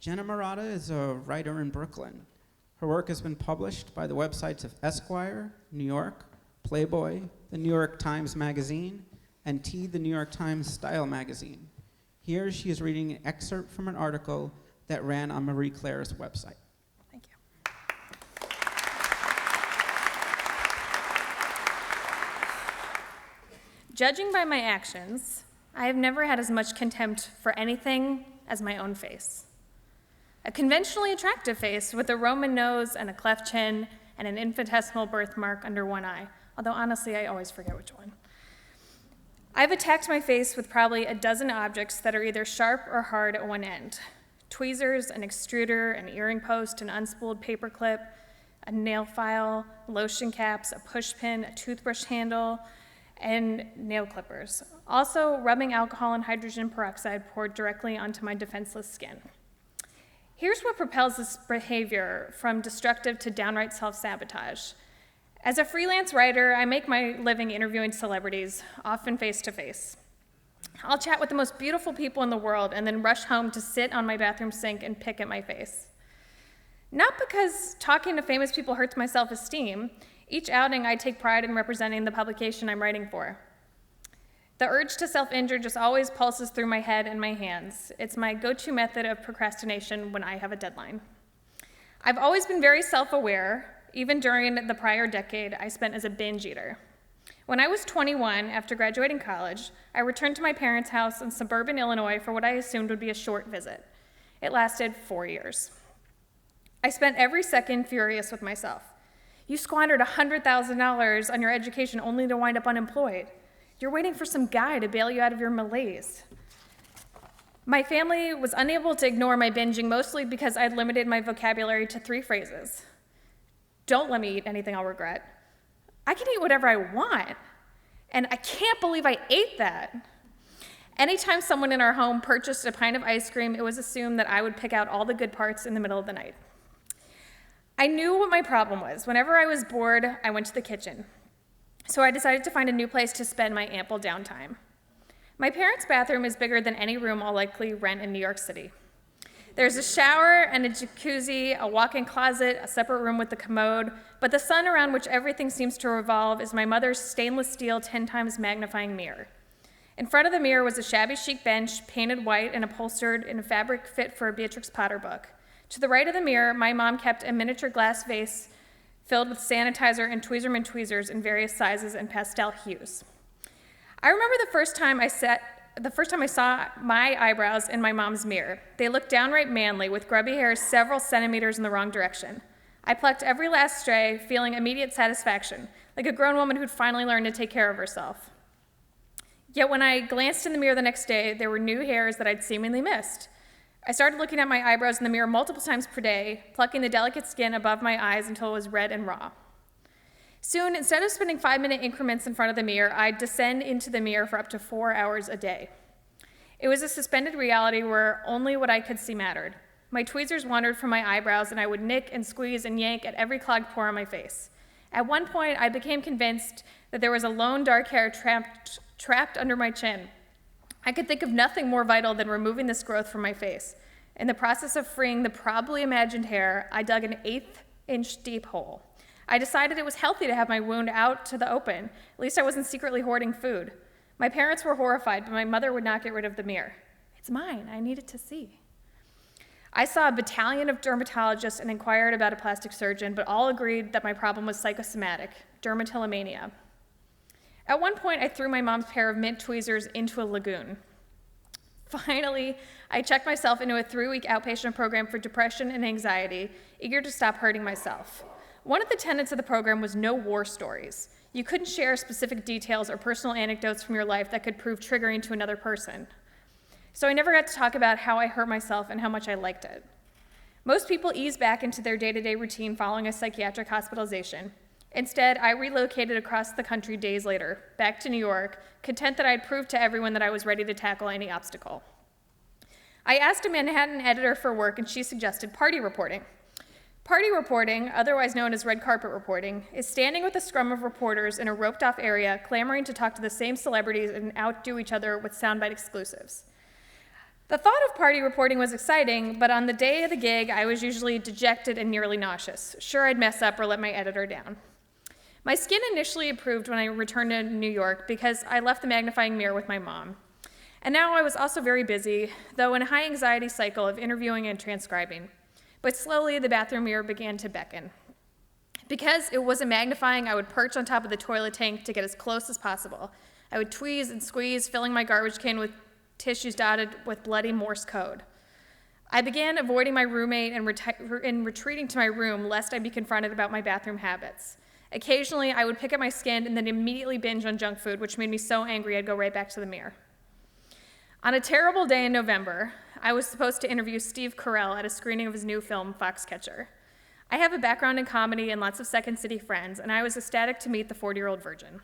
Jenna Marotta is a writer in Brooklyn. Her work has been published by the websites of Esquire, New York, Playboy, the New York Times Magazine, and T, the New York Times Style Magazine. Here she is reading an excerpt from an article that ran on Marie Claire's website. Thank you. Judging by my actions, I have never had as much contempt for anything as my own face. A conventionally attractive face with a Roman nose and a cleft chin and an infinitesimal birthmark under one eye, although honestly, I always forget which one. I've attacked my face with probably a dozen objects that are either sharp or hard at one end. Tweezers, an extruder, an earring post, an unspooled paper clip, a nail file, lotion caps, a push pin, a toothbrush handle, and nail clippers. Also, rubbing alcohol and hydrogen peroxide poured directly onto my defenseless skin. Here's what propels this behavior from destructive to downright self-sabotage. As a freelance writer, I make my living interviewing celebrities, often face-to-face. I'll chat with the most beautiful people in the world and then rush home to sit on my bathroom sink and pick at my face. Not because talking to famous people hurts my self-esteem. Each outing, I take pride in representing the publication I'm writing for. The urge to self-injure just always pulses through my head and my hands. It's my go-to method of procrastination when I have a deadline. I've always been very self-aware, even during the prior decade I spent as a binge eater. When I was 21, after graduating college, I returned to my parents' house in suburban Illinois for what I assumed would be a short visit. It lasted 4 years. I spent every second furious with myself. You squandered $100,000 on your education only to wind up unemployed. You're waiting for some guy to bail you out of your malaise. My family was unable to ignore my binging, mostly because I'd limited my vocabulary to 3 phrases. Don't let me eat anything I'll regret. I can eat whatever I want, and I can't believe I ate that. Anytime someone in our home purchased a pint of ice cream, it was assumed that I would pick out all the good parts in the middle of the night. I knew what my problem was. Whenever I was bored, I went to the kitchen. So I decided to find a new place to spend my ample downtime. My parents' bathroom is bigger than any room I'll likely rent in New York City. There's a shower and a jacuzzi, a walk-in closet, a separate room with a commode, but the sun around which everything seems to revolve is my mother's stainless steel 10 times magnifying mirror. In front of the mirror was a shabby chic bench, painted white and upholstered in a fabric fit for a Beatrix Potter book. To the right of the mirror, my mom kept a miniature glass vase filled with sanitizer and Tweezerman tweezers in various sizes and pastel hues. I remember the first time I saw my eyebrows in my mom's mirror. They looked downright manly, with grubby hairs several centimeters in the wrong direction. I plucked every last stray, feeling immediate satisfaction, like a grown woman who'd finally learned to take care of herself. Yet when I glanced in the mirror the next day, there were new hairs that I'd seemingly missed. I started looking at my eyebrows in the mirror multiple times per day, plucking the delicate skin above my eyes until it was red and raw. Soon, instead of spending 5-minute increments in front of the mirror, I'd descend into the mirror for up to 4 hours a day. It was a suspended reality where only what I could see mattered. My tweezers wandered from my eyebrows, and I would nick and squeeze and yank at every clogged pore on my face. At one point, I became convinced that there was a lone dark hair trapped under my chin. I could think of nothing more vital than removing this growth from my face. In the process of freeing the probably imagined hair, I dug an 1/8-inch deep hole. I decided it was healthy to have my wound out to the open. At least I wasn't secretly hoarding food. My parents were horrified, but my mother would not get rid of the mirror. It's mine. I needed to see. I saw a battalion of dermatologists and inquired about a plastic surgeon, but all agreed that my problem was psychosomatic, dermatillomania. At one point, I threw my mom's pair of mint tweezers into a lagoon. Finally, I checked myself into a 3-week outpatient program for depression and anxiety, eager to stop hurting myself. One of the tenets of the program was no war stories. You couldn't share specific details or personal anecdotes from your life that could prove triggering to another person. So I never got to talk about how I hurt myself and how much I liked it. Most people ease back into their day-to-day routine following a psychiatric hospitalization. Instead, I relocated across the country days later, back to New York, content that I'd proved to everyone that I was ready to tackle any obstacle. I asked a Manhattan editor for work, and she suggested party reporting. Party reporting, otherwise known as red carpet reporting, is standing with a scrum of reporters in a roped-off area, clamoring to talk to the same celebrities and outdo each other with soundbite exclusives. The thought of party reporting was exciting, but on the day of the gig, I was usually dejected and nearly nauseous, sure I'd mess up or let my editor down. My skin initially improved when I returned to New York because I left the magnifying mirror with my mom. And now I was also very busy, though in a high anxiety cycle of interviewing and transcribing. But slowly the bathroom mirror began to beckon. Because it wasn't magnifying, I would perch on top of the toilet tank to get as close as possible. I would tweeze and squeeze, filling my garbage can with tissues dotted with bloody Morse code. I began avoiding my roommate and retreating to my room lest I be confronted about my bathroom habits. Occasionally, I would pick at my skin and then immediately binge on junk food, which made me so angry I'd go right back to the mirror. On a terrible day in November, I was supposed to interview Steve Carell at a screening of his new film, Foxcatcher. I have a background in comedy and lots of Second City friends, and I was ecstatic to meet the 40-year-old virgin.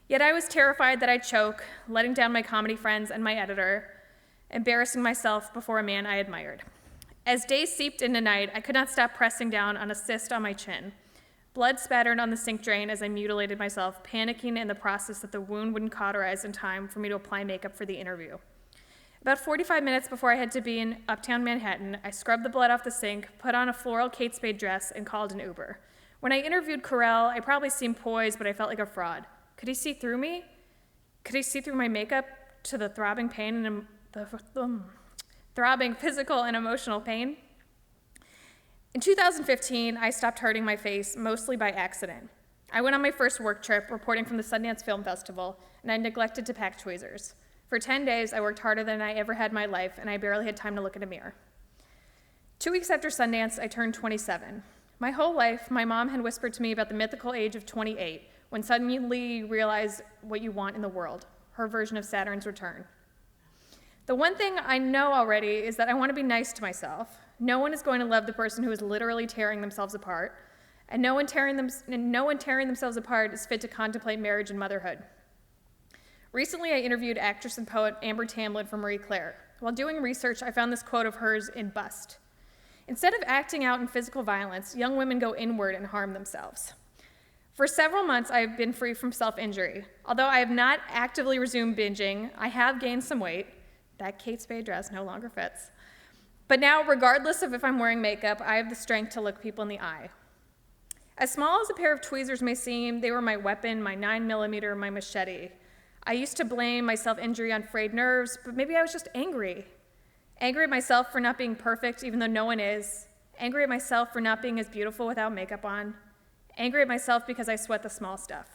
Yet I was terrified that I'd choke, letting down my comedy friends and my editor, embarrassing myself before a man I admired. As days seeped into night, I could not stop pressing down on a cyst on my chin. Blood spattered on the sink drain as I mutilated myself, panicking in the process that the wound wouldn't cauterize in time for me to apply makeup for the interview. About 45 minutes before I had to be in uptown Manhattan, I scrubbed the blood off the sink, put on a floral Kate Spade dress, and called an Uber. When I interviewed Carell, I probably seemed poised, but I felt like a fraud. Could he see through me? Could he see through my makeup to the throbbing pain and the throbbing physical and emotional pain? In 2015, I stopped hurting my face, mostly by accident. I went on my first work trip, reporting from the Sundance Film Festival, and I neglected to pack tweezers. For 10 days, I worked harder than I ever had in my life, and I barely had time to look in a mirror. 2 weeks after Sundance, I turned 27. My whole life, my mom had whispered to me about the mythical age of 28, when suddenly you realize what you want in the world, her version of Saturn's return. The one thing I know already is that I want to be nice to myself. No one is going to love the person who is literally tearing themselves apart, and no one tearing themselves apart is fit to contemplate marriage and motherhood. Recently, I interviewed actress and poet Amber Tamblyn for Marie Claire. While doing research, I found this quote of hers in Bust. Instead of acting out in physical violence, young women go inward and harm themselves. For several months, I have been free from self-injury. Although I have not actively resumed binging, I have gained some weight. That Kate Spade dress no longer fits. But now, regardless of if I'm wearing makeup, I have the strength to look people in the eye. As small as a pair of tweezers may seem, they were my weapon, my 9mm, my machete. I used to blame my self-injury on frayed nerves, but maybe I was just angry. Angry at myself for not being perfect, even though no one is. Angry at myself for not being as beautiful without makeup on. Angry at myself because I sweat the small stuff.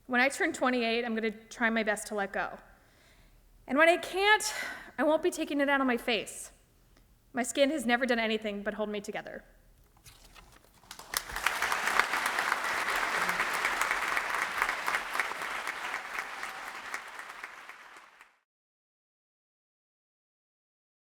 When I turn 28, I'm going to try my best to let go. And when I can't, I won't be taking it out on my face. My skin has never done anything but hold me together.